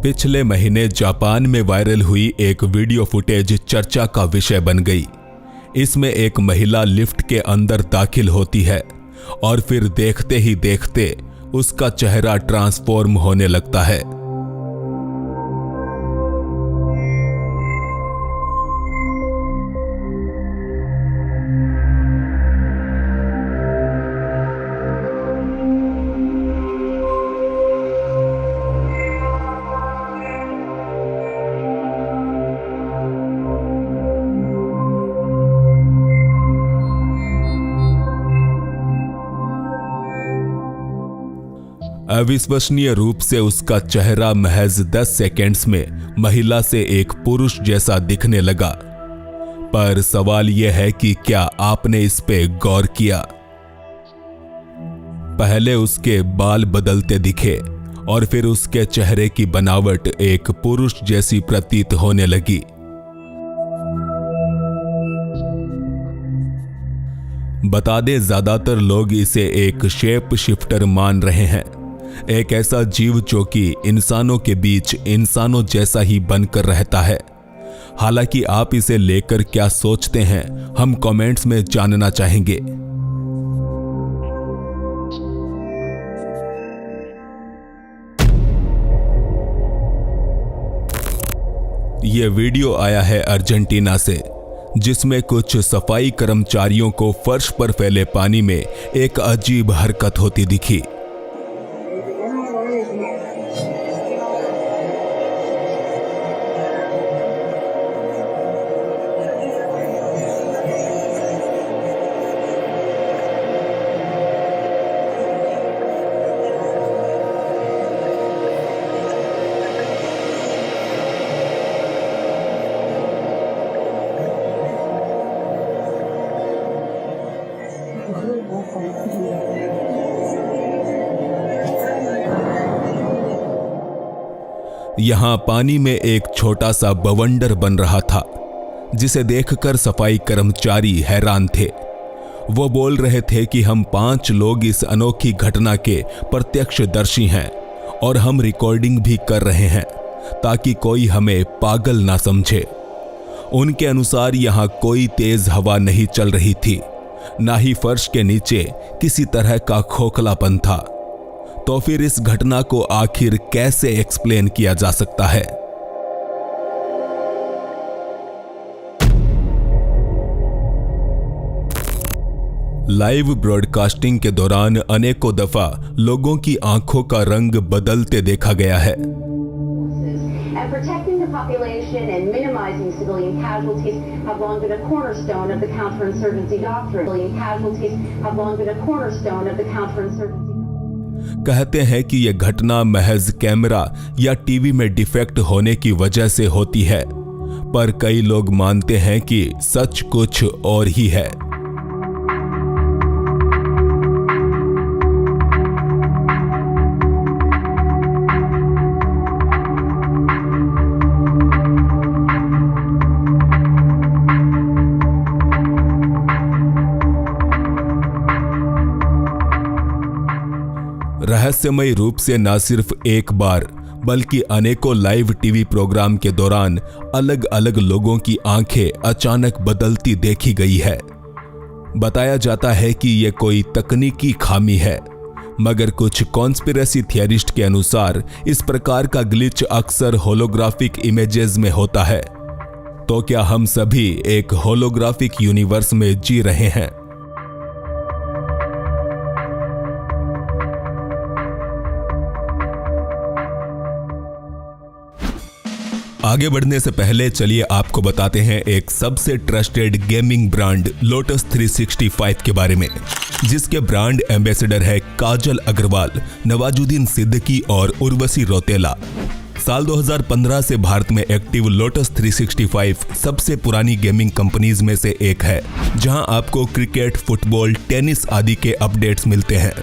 पिछले महीने जापान में वायरल हुई एक वीडियो फुटेज चर्चा का विषय बन गई। इसमें एक महिला लिफ्ट के अंदर दाखिल होती है और फिर देखते ही देखते उसका चेहरा ट्रांसफॉर्म होने लगता है। अविश्वसनीय रूप से उसका चेहरा महज 10 सेकंड्स में महिला से एक पुरुष जैसा दिखने लगा। पर सवाल यह है कि क्या आपने इस पे गौर किया? पहले उसके बाल बदलते दिखे और फिर उसके चेहरे की बनावट एक पुरुष जैसी प्रतीत होने लगी। बता दें, ज्यादातर लोग इसे एक शेप शिफ्टर मान रहे हैं, एक ऐसा जीव जो कि इंसानों के बीच इंसानों जैसा ही बनकर रहता है। हालांकि आप इसे लेकर क्या सोचते हैं, हम कमेंट्स में जानना चाहेंगे। यह वीडियो आया है अर्जेंटीना से, जिसमें कुछ सफाई कर्मचारियों को फर्श पर फैले पानी में एक अजीब हरकत होती दिखी। यहां पानी में एक छोटा सा बवंडर बन रहा था, जिसे देखकर सफाई कर्मचारी हैरान थे। वो बोल रहे थे कि हम 5 लोग इस अनोखी घटना के प्रत्यक्षदर्शी हैं और हम रिकॉर्डिंग भी कर रहे हैं ताकि कोई हमें पागल ना समझे। उनके अनुसार यहां कोई तेज हवा नहीं चल रही थी, ना ही फर्श के नीचे किसी तरह का खोखलापन था। तो फिर इस घटना को आखिर कैसे एक्सप्लेन किया जा सकता है? लाइव ब्रॉडकास्टिंग के दौरान अनेकों दफा लोगों की आंखों का रंग बदलते देखा गया है। कहते हैं कि यह घटना महज कैमरा या टीवी में डिफेक्ट होने की वजह से होती है, पर कई लोग मानते हैं कि सच कुछ और ही है। रहस्यमय रूप से न सिर्फ एक बार बल्कि अनेकों लाइव टीवी प्रोग्राम के दौरान अलग अलग लोगों की आंखें अचानक बदलती देखी गई है। बताया जाता है कि यह कोई तकनीकी खामी है, मगर कुछ कॉन्स्पिरेसी थियरिस्ट के अनुसार इस प्रकार का ग्लिच अक्सर होलोग्राफिक इमेजेस में होता है। तो क्या हम सभी एक होलोग्राफिक यूनिवर्स में जी रहे हैं? आगे बढ़ने से पहले चलिए आपको बताते हैं एक सबसे ट्रस्टेड गेमिंग ब्रांड लोटस 365 के बारे में, जिसके ब्रांड एम्बेसडर है काजल अग्रवाल, नवाजुद्दीन सिद्दीकी और उर्वशी रौतेला। साल 2015 से भारत में एक्टिव लोटस 365 सबसे पुरानी गेमिंग कंपनीज में से एक है, जहां आपको क्रिकेट, फुटबॉल, टेनिस आदि के अपडेट्स मिलते हैं।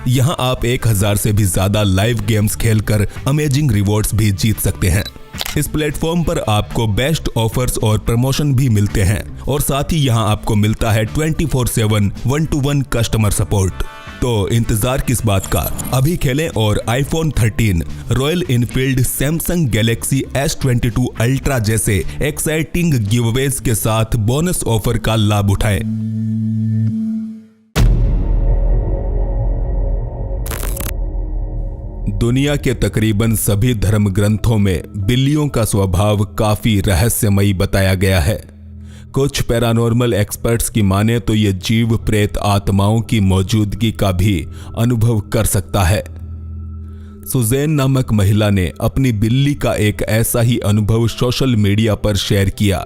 यहां आप 1000 से भी ज्यादा लाइव गेम्स खेलकर अमेजिंग रिवॉर्ड्स भी जीत सकते हैं। इस प्लेटफॉर्म पर आपको बेस्ट ऑफर्स और प्रमोशन भी मिलते हैं और साथ ही यहां आपको मिलता है 24/7 1-to-1 कस्टमर सपोर्ट। तो इंतजार किस बात का, अभी खेलें और iPhone 13, royal Enfield, Samsung Galaxy S22 ultra जैसे एक्साइटिंग गिवअवेज के साथ बोनस ऑफर का लाभ उठाएं। दुनिया के तकरीबन सभी धर्म ग्रंथों में बिल्लियों का स्वभाव काफी रहस्यमयी बताया गया है। कुछ पैरानॉर्मल एक्सपर्ट्स की माने तो ये जीव प्रेत आत्माओं की मौजूदगी का भी अनुभव कर सकता है। सुजैन नामक महिला ने अपनी बिल्ली का एक ऐसा ही अनुभव सोशल मीडिया पर शेयर किया।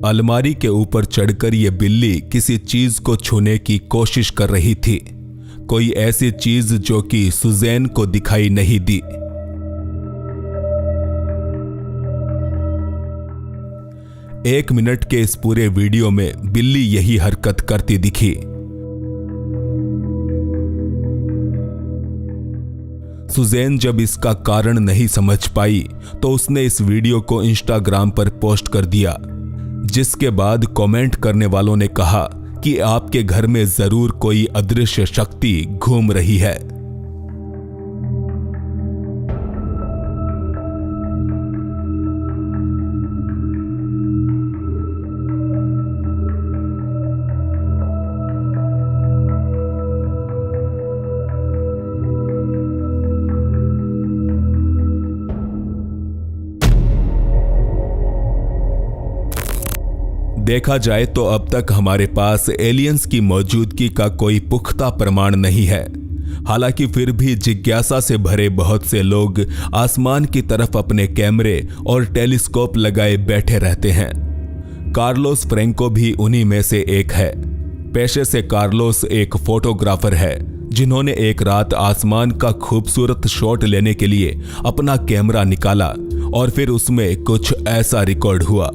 अलमारी के ऊपर चढ़कर यह बिल्ली किसी चीज को छूने की कोशिश कर रही थी, कोई ऐसी चीज जो कि सुजैन को दिखाई नहीं दी। एक मिनट के इस पूरे वीडियो में बिल्ली यही हरकत करती दिखी। सुजैन जब इसका कारण नहीं समझ पाई तो उसने इस वीडियो को इंस्टाग्राम पर पोस्ट कर दिया, जिसके बाद कमेंट करने वालों ने कहा कि आपके घर में जरूर कोई अदृश्य शक्ति घूम रही है। देखा जाए तो अब तक हमारे पास एलियंस की मौजूदगी का कोई पुख्ता प्रमाण नहीं है। हालांकि फिर भी जिज्ञासा से भरे बहुत से लोग आसमान की तरफ अपने कैमरे और टेलीस्कोप लगाए बैठे रहते हैं। कार्लोस फ्रेंको भी उन्हीं में से एक है। पेशे से कार्लोस एक फोटोग्राफर है, जिन्होंने एक रात आसमान का खूबसूरत शॉट लेने के लिए अपना कैमरा निकाला और फिर उसमें कुछ ऐसा रिकॉर्ड हुआ।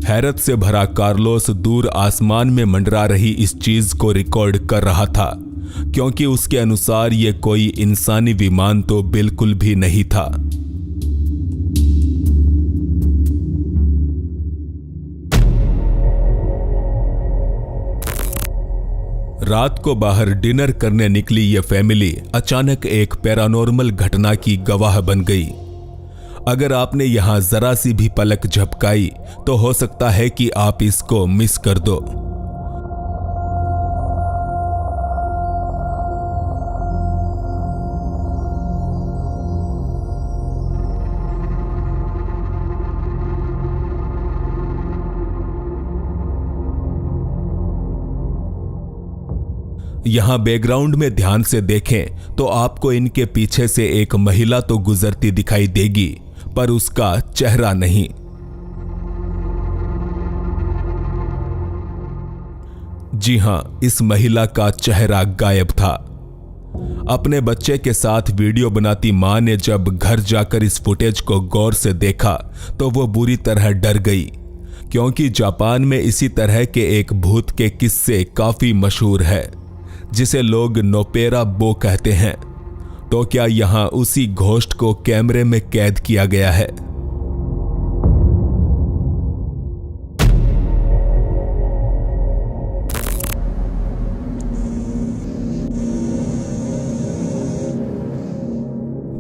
हैरत से भरा कार्लोस दूर आसमान में मंडरा रही इस चीज को रिकॉर्ड कर रहा था, क्योंकि उसके अनुसार यह कोई इंसानी विमान तो बिल्कुल भी नहीं था। रात को बाहर डिनर करने निकली यह फैमिली अचानक एक पैरानॉर्मल घटना की गवाह बन गई। अगर आपने यहां जरा सी भी पलक झपकाई तो हो सकता है कि आप इसको मिस कर दो। यहां बैकग्राउंड में ध्यान से देखें तो आपको इनके पीछे से एक महिला तो गुजरती दिखाई देगी, पर उसका चेहरा नहीं। जी हां, इस महिला का चेहरा गायब था। अपने बच्चे के साथ वीडियो बनाती मां ने जब घर जाकर इस फुटेज को गौर से देखा तो वो बुरी तरह डर गई, क्योंकि जापान में इसी तरह के एक भूत के किस्से काफी मशहूर है, जिसे लोग नोपेरा बो कहते हैं। तो क्या यहां उसी घोस्ट को कैमरे में कैद किया गया है?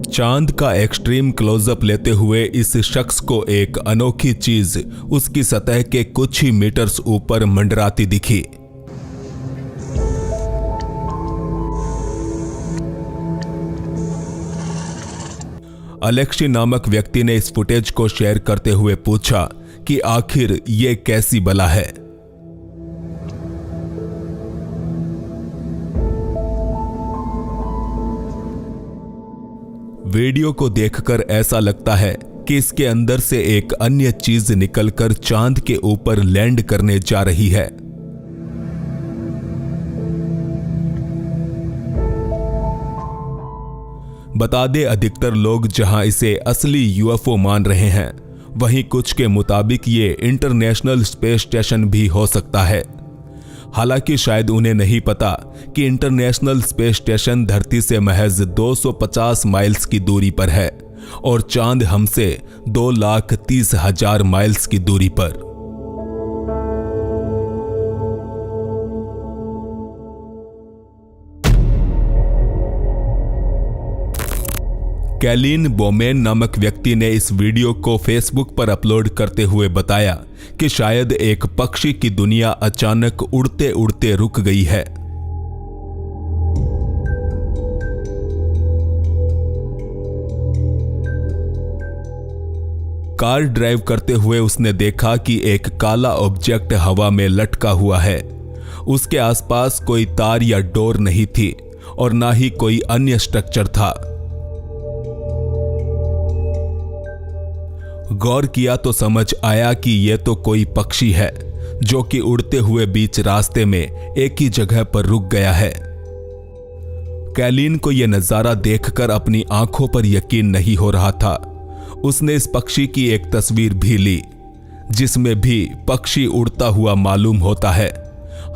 चांद का एक्सट्रीम क्लोजअप लेते हुए इस शख्स को एक अनोखी चीज उसकी सतह के कुछ ही मीटर्स ऊपर मंडराती दिखी। अलेक्सी नामक व्यक्ति ने इस फुटेज को शेयर करते हुए पूछा कि आखिर ये कैसी बला है। वीडियो को देखकर ऐसा लगता है कि इसके अंदर से एक अन्य चीज निकलकर चांद के ऊपर लैंड करने जा रही है। बता दे, अधिकतर लोग जहां इसे असली यूएफओ मान रहे हैं, वहीं कुछ के मुताबिक ये इंटरनेशनल स्पेस स्टेशन भी हो सकता है। हालांकि शायद उन्हें नहीं पता कि इंटरनेशनल स्पेस स्टेशन धरती से महज 250 माइल्स की दूरी पर है और चांद हमसे 2,30,000 माइल्स की दूरी पर। कैलिन बोमेन नामक व्यक्ति ने इस वीडियो को फेसबुक पर अपलोड करते हुए बताया कि शायद एक पक्षी की दुनिया अचानक उड़ते उड़ते रुक गई है। कार ड्राइव करते हुए उसने देखा कि एक काला ऑब्जेक्ट हवा में लटका हुआ है। उसके आसपास कोई तार या डोर नहीं थी और ना ही कोई अन्य स्ट्रक्चर था। गौर किया तो समझ आया कि यह तो कोई पक्षी है जो कि उड़ते हुए बीच रास्ते में एक ही जगह पर रुक गया है। कैलिन को यह नजारा देखकर अपनी आंखों पर यकीन नहीं हो रहा था। उसने इस पक्षी की एक तस्वीर भी ली जिसमें भी पक्षी उड़ता हुआ मालूम होता है,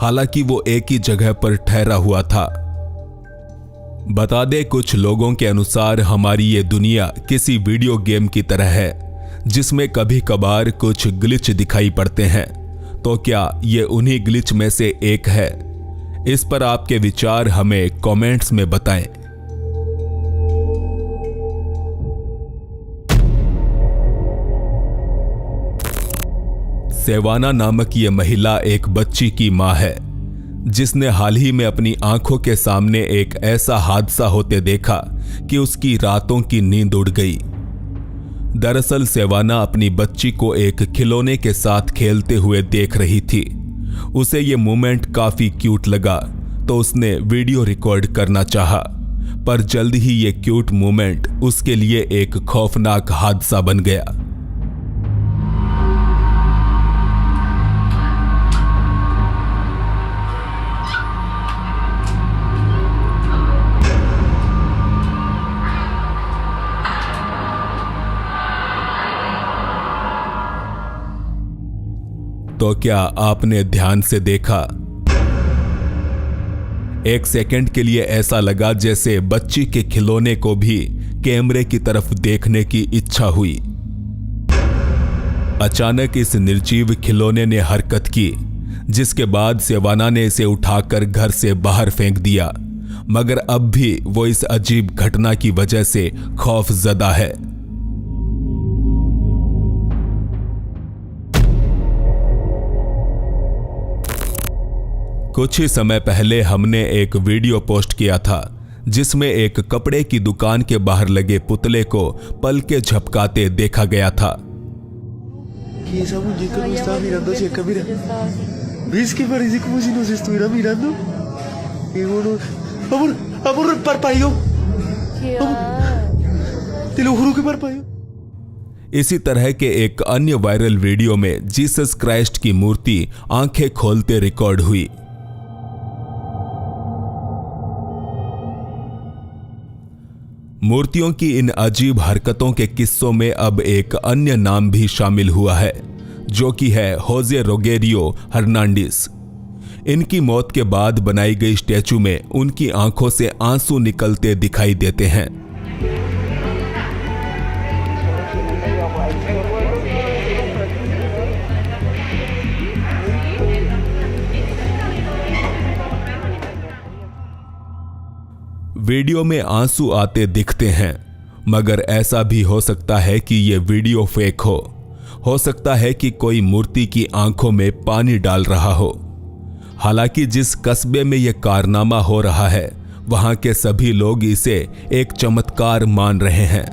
हालांकि वो एक ही जगह पर ठहरा हुआ था। बता दे, कुछ लोगों के अनुसार हमारी ये दुनिया किसी वीडियो गेम की तरह है जिसमें कभी कभार कुछ ग्लिच दिखाई पड़ते हैं। तो क्या ये उन्हीं ग्लिच में से एक है? इस पर आपके विचार हमें कमेंट्स में बताएं। सेवाना नामक ये महिला एक बच्ची की मां है जिसने हाल ही में अपनी आंखों के सामने एक ऐसा हादसा होते देखा कि उसकी रातों की नींद उड़ गई। दरअसल सेवाना अपनी बच्ची को एक खिलौने के साथ खेलते हुए देख रही थी। उसे ये मोमेंट काफी क्यूट लगा तो उसने वीडियो रिकॉर्ड करना चाहा, पर जल्द ही ये क्यूट मोमेंट उसके लिए एक खौफनाक हादसा बन गया। तो क्या आपने ध्यान से देखा? एक सेकंड के लिए ऐसा लगा जैसे बच्ची के खिलौने को भी कैमरे की तरफ देखने की इच्छा हुई। अचानक इस निर्जीव खिलौने ने हरकत की, जिसके बाद सेवाना ने इसे उठाकर घर से बाहर फेंक दिया, मगर अब भी वो इस अजीब घटना की वजह से खौफजदा है। कुछ ही समय पहले हमने एक वीडियो पोस्ट किया था जिसमें एक कपड़े की दुकान के बाहर लगे पुतले को पलके झपकाते देखा गया था। इसी तरह के एक अन्य वायरल वीडियो में जीसस क्राइस्ट की मूर्ति आंखें खोलते रिकॉर्ड हुई। मूर्तियों की इन अजीब हरकतों के किस्सों में अब एक अन्य नाम भी शामिल हुआ है, जो कि है होजे रोगेरियो हर्नांडिस। इनकी मौत के बाद बनाई गई स्टैचू में उनकी आंखों से आंसू निकलते दिखाई देते हैं। वीडियो में आंसू आते दिखते हैं, मगर ऐसा भी हो सकता है कि यह वीडियो फेक हो सकता है कि कोई मूर्ति की आंखों में पानी डाल रहा हो। हालांकि जिस कस्बे में यह कारनामा हो रहा है, वहां के सभी लोग इसे एक चमत्कार मान रहे हैं।